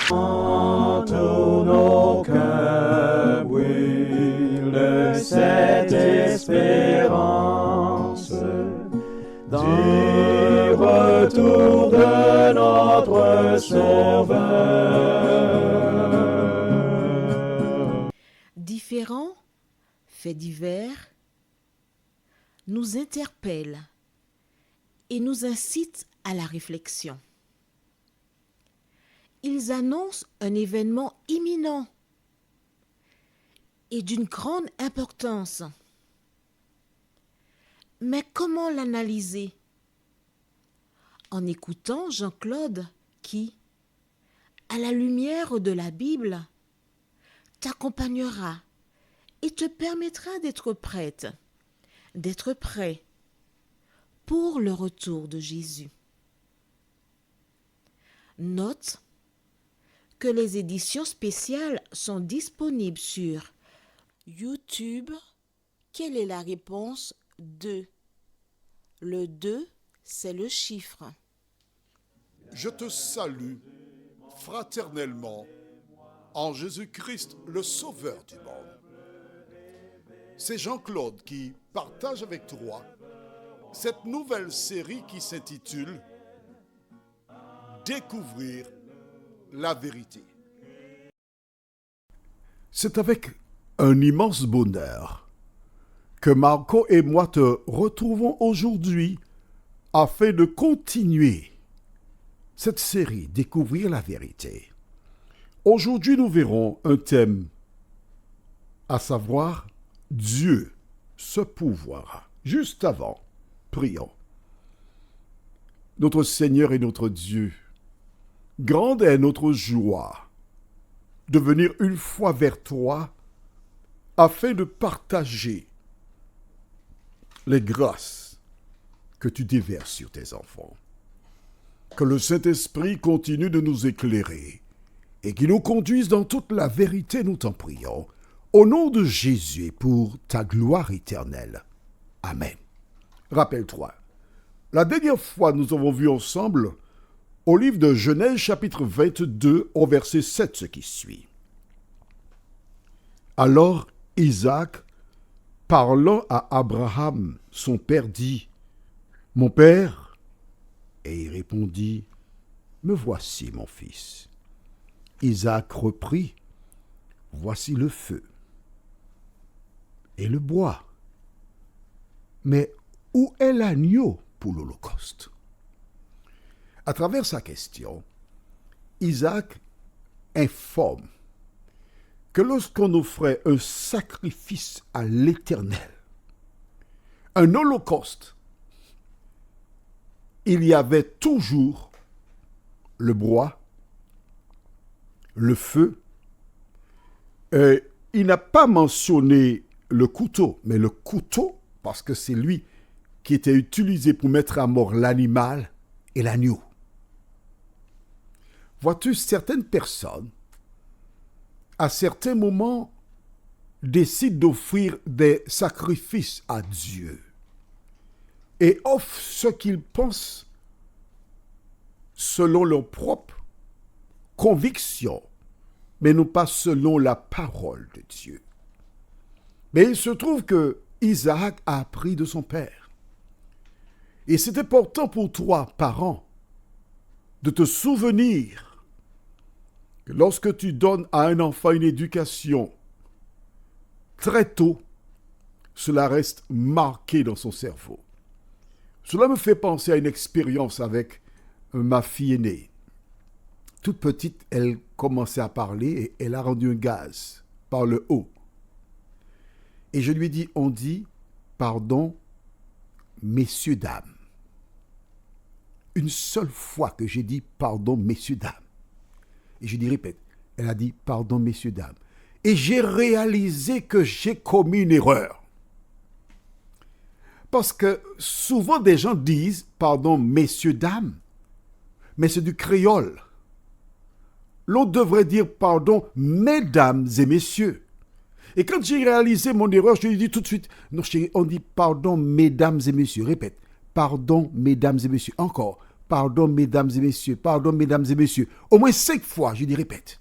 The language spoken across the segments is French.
Tous nos cœurs brûlent de cette espérance du retour de notre Sauveur. Différents faits divers nous interpellent et nous incitent à la réflexion. Ils annoncent un événement imminent et d'une grande importance. Mais comment l'analyser? En écoutant Jean-Claude qui, à la lumière de la Bible, t'accompagnera et te permettra d'être prête, d'être prêt pour le retour de Jésus. Note que les éditions spéciales sont disponibles sur YouTube. Quelle est la réponse 2? Le 2, c'est le chiffre. Je te salue fraternellement en Jésus-Christ, le Sauveur du monde. C'est Jean-Claude qui partage avec toi cette nouvelle série qui s'intitule « Découvrir la vérité ». C'est avec un immense bonheur que Marco et moi te retrouvons aujourd'hui afin de continuer cette série « Découvrir la vérité ». Aujourd'hui, nous verrons un thème, à savoir Dieu, ce pouvoir. Juste avant, prions. Notre Seigneur et notre Dieu, grande est notre joie de venir une fois vers toi afin de partager les grâces que tu déverses sur tes enfants. Que le Saint-Esprit continue de nous éclairer et qu'il nous conduise dans toute la vérité, nous t'en prions, au nom de Jésus et pour ta gloire éternelle. Amen. Rappelle-toi, la dernière fois nous avons vu ensemble au livre de Genèse chapitre 22 au verset 7 ce qui suit. Alors Isaac, parlant à Abraham, son père, dit « Mon père ?» Et il répondit « Me voici, mon fils. » Isaac reprit « Voici le feu et le bois. Mais où est l'agneau pour l'Holocauste ?» À travers sa question, Isaac informe que lorsqu'on offrait un sacrifice à l'Éternel, un holocauste, il y avait toujours le bois, le feu. Il n'a pas mentionné le couteau, mais le couteau, parce que c'est lui qui était utilisé pour mettre à mort l'animal et l'agneau. Vois-tu, certaines personnes, à certains moments, décident d'offrir des sacrifices à Dieu et offrent ce qu'ils pensent selon leur propre conviction, mais non pas selon la parole de Dieu. Mais il se trouve que Isaac a appris de son père. Et c'est important pour toi, parent, de te souvenir que lorsque tu donnes à un enfant une éducation très tôt, cela reste marqué dans son cerveau. Cela me fait penser à une expérience avec ma fille aînée. Toute petite, elle commençait à parler et elle a rendu un gaz par le haut. Et je lui ai dit, on dit pardon, messieurs, dames. Une seule fois que j'ai dit pardon, messieurs, dames. Et je dis, répète, elle a dit pardon, messieurs, dames. Et j'ai réalisé que j'ai commis une erreur. Parce que souvent des gens disent pardon, messieurs, dames, mais c'est du créole. L'autre devrait dire pardon, mesdames et messieurs. Et quand j'ai réalisé mon erreur, je lui ai dit tout de suite, non chérie, on dit pardon, mesdames et messieurs. Répète, pardon, mesdames et messieurs. Encore, pardon mesdames et messieurs, pardon mesdames et messieurs. Au moins 5 fois, je dis répète.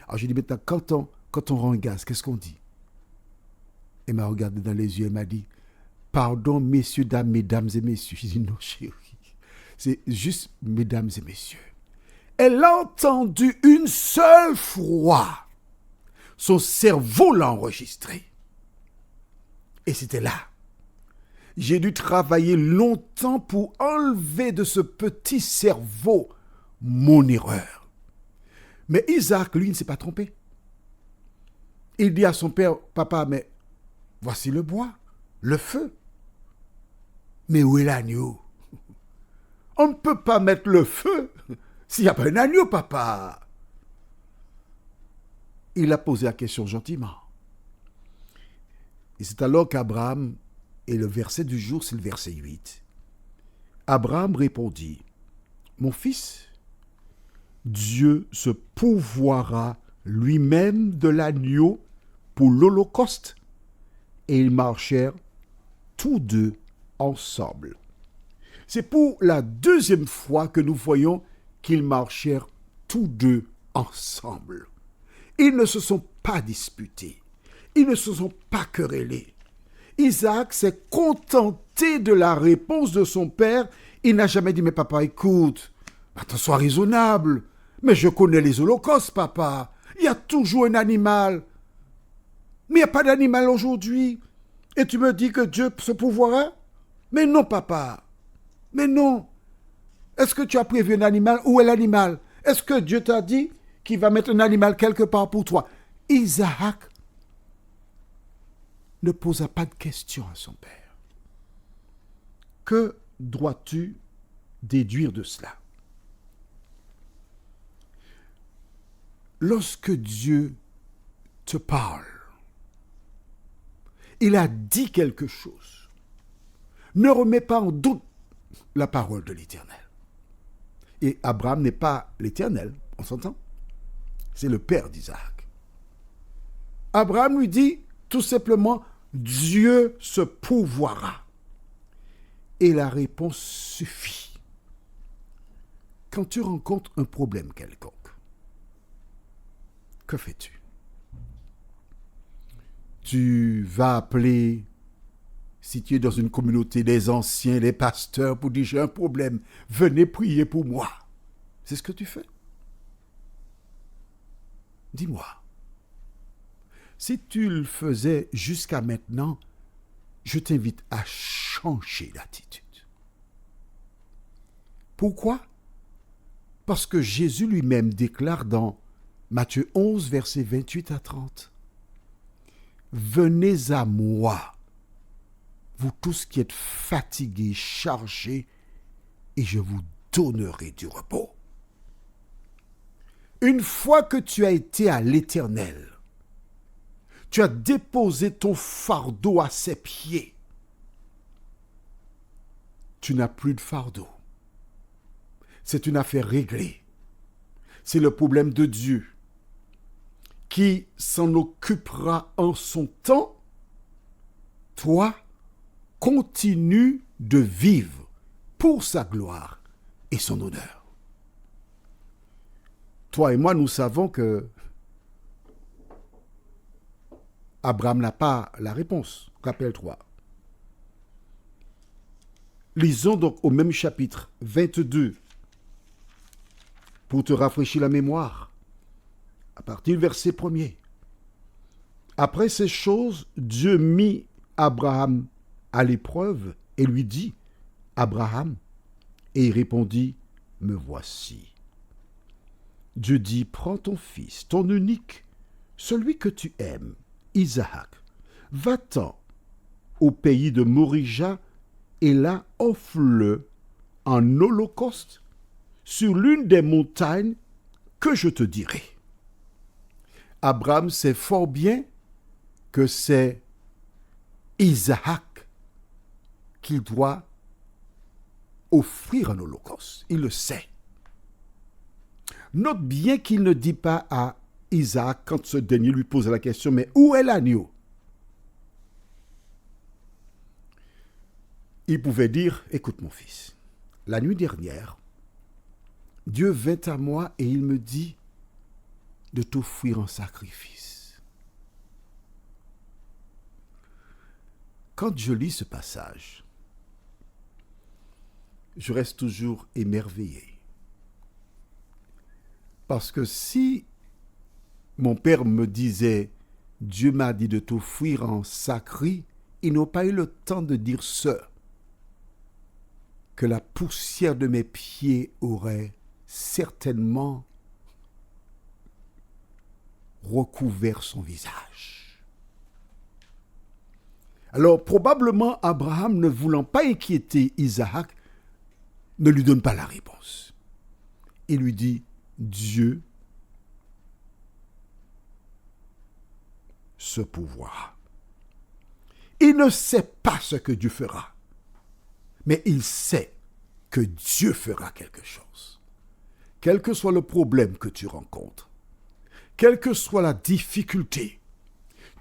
Alors je dis maintenant, quand on rend gaz, qu'est-ce qu'on dit? Elle m'a regardé dans les yeux, elle m'a dit, pardon messieurs, dames, mesdames et messieurs. Je dis non chérie, c'est juste mesdames et messieurs. Elle l'a entendu une seule fois. Son cerveau l'a enregistré. Et c'était là. J'ai dû travailler longtemps pour enlever de ce petit cerveau mon erreur. Mais Isaac, lui, ne s'est pas trompé. Il dit à son père, papa, mais voici le bois, le feu. Mais où est l'agneau? On ne peut pas mettre le feu s'il n'y a pas un agneau, papa. Il a posé la question gentiment. Et c'est alors qu'Abraham, et le verset du jour, c'est le verset 8. Abraham répondit, mon fils, Dieu se pourvoira lui-même de l'agneau pour l'holocauste. Et ils marchèrent tous deux ensemble. C'est pour la deuxième fois que nous voyons qu'ils marchèrent tous deux ensemble. Ils ne se sont pas disputés. Ils ne se sont pas querellés. Isaac s'est contenté de la réponse de son père. Il n'a jamais dit, mais papa, écoute, attends, sois raisonnable. Mais je connais les holocaustes, papa. Il y a toujours un animal. Mais il n'y a pas d'animal aujourd'hui. Et tu me dis que Dieu se pourvoira? Mais non, papa. Mais non. Est-ce que tu as prévu un animal? Où est l'animal? Est-ce que Dieu t'a dit qu'il va mettre un animal quelque part pour toi? Isaac ne posa pas de questions à son père. Que dois-tu déduire de cela? Lorsque Dieu te parle, il a dit quelque chose. Ne remets pas en doute la parole de l'Éternel. Et Abraham n'est pas l'Éternel, on s'entend? C'est le père d'Isaac. Abraham lui dit tout simplement, Dieu se pourvoira. Et la réponse suffit. Quand tu rencontres un problème quelconque, que fais-tu? Tu vas appeler, si tu es dans une communauté, des anciens, des pasteurs, pour dire j'ai un problème, venez prier pour moi. C'est ce que tu fais? Dis-moi. Si tu le faisais jusqu'à maintenant, je t'invite à changer d'attitude. Pourquoi? Parce que Jésus lui-même déclare dans Matthieu 11, versets 28 à 30. Venez à moi, vous tous qui êtes fatigués, chargés, et je vous donnerai du repos. Une fois que tu as été à l'Éternel, tu as déposé ton fardeau à ses pieds. Tu n'as plus de fardeau. C'est une affaire réglée. C'est le problème de Dieu qui s'en occupera en son temps. Toi, continue de vivre pour sa gloire et son honneur. Toi et moi, nous savons que Abraham n'a pas la réponse. Rappelle-toi. Lisons donc au même chapitre 22 pour te rafraîchir la mémoire. À partir du verset 1er. Après ces choses, Dieu mit Abraham à l'épreuve et lui dit, Abraham, et il répondit, me voici. Dieu dit, prends ton fils, ton unique, celui que tu aimes, Isaac, va-t'en au pays de Morija et là offre-le en holocauste sur l'une des montagnes que je te dirai. Abraham sait fort bien que c'est Isaac qu'il doit offrir un holocauste. Il le sait. Note bien qu'il ne dit pas à Isaac, quand ce dernier lui pose la question, mais où est l'agneau? Il pouvait dire, écoute mon fils, la nuit dernière, Dieu vint à moi et il me dit de t'offrir un sacrifice. Quand je lis ce passage, je reste toujours émerveillé. Parce que si mon père me disait « Dieu m'a dit de t'offrir un sacré », il n'a pas eu le temps de dire ce que la poussière de mes pieds aurait certainement recouvert son visage. Alors probablement Abraham, ne voulant pas inquiéter Isaac, ne lui donne pas la réponse. Il lui dit « Dieu se pourvoira ». Il ne sait pas ce que Dieu fera, mais il sait que Dieu fera quelque chose. Quel que soit le problème que tu rencontres, quelle que soit la difficulté,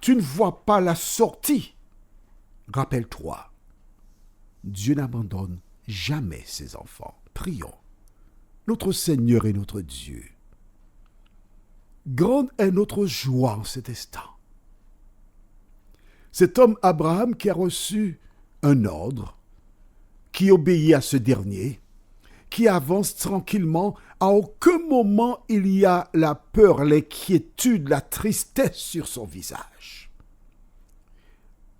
tu ne vois pas la sortie. Rappelle-toi, Dieu n'abandonne jamais ses enfants. Prions. Notre Seigneur et notre Dieu, grande est notre joie en cet instant. Cet homme Abraham qui a reçu un ordre, qui obéit à ce dernier, qui avance tranquillement, à aucun moment il y a la peur, l'inquiétude, la tristesse sur son visage.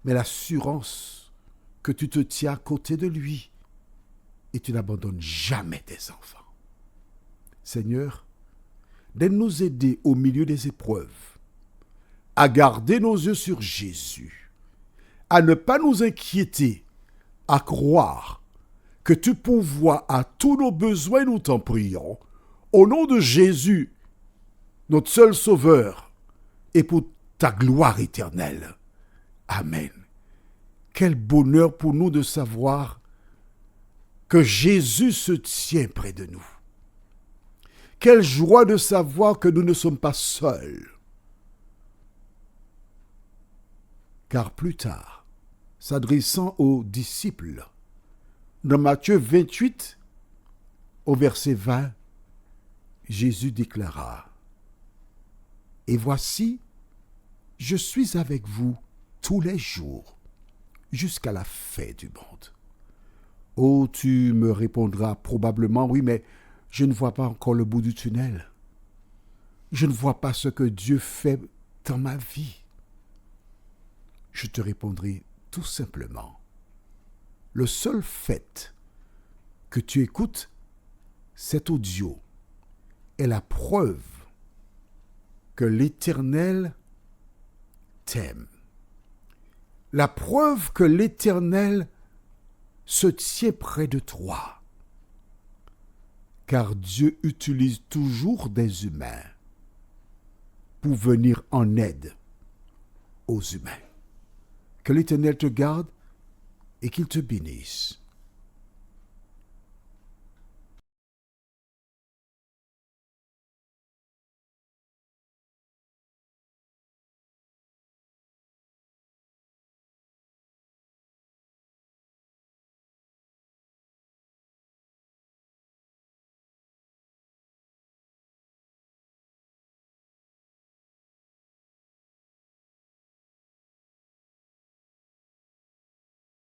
Mais l'assurance que tu te tiens à côté de lui et tu n'abandonnes jamais tes enfants. Seigneur, d'aide-nous aider au milieu des épreuves, à garder nos yeux sur Jésus, à ne pas nous inquiéter, à croire que tu pourvois à tous nos besoins, nous t'en prions, au nom de Jésus, notre seul Sauveur, et pour ta gloire éternelle. Amen. Quel bonheur pour nous de savoir que Jésus se tient près de nous. Quelle joie de savoir que nous ne sommes pas seuls. Car plus tard, s'adressant aux disciples, dans Matthieu 28, au verset 20, Jésus déclara « Et voici, je suis avec vous tous les jours, jusqu'à la fin du monde. » Oh, tu me répondras probablement, oui, mais je ne vois pas encore le bout du tunnel. Je ne vois pas ce que Dieu fait dans ma vie. Je te répondrai tout simplement. Le seul fait que tu écoutes cet audio est la preuve que l'Éternel t'aime. La preuve que l'Éternel se tient près de toi. Car Dieu utilise toujours des humains pour venir en aide aux humains. Que l'Éternel te garde et qu'il te bénisse.